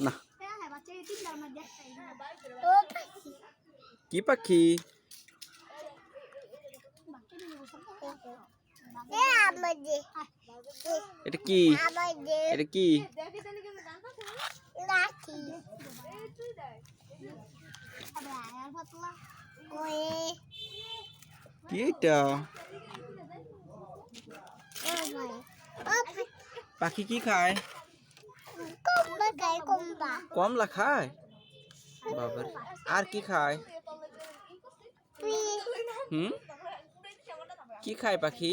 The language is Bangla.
না কি পাখি? এটা কি? এটা কি? কি এটা? পাখি কি খায়? কমলা খায় বাবার। আর কি খায়? হুম, কি খায় পাখি?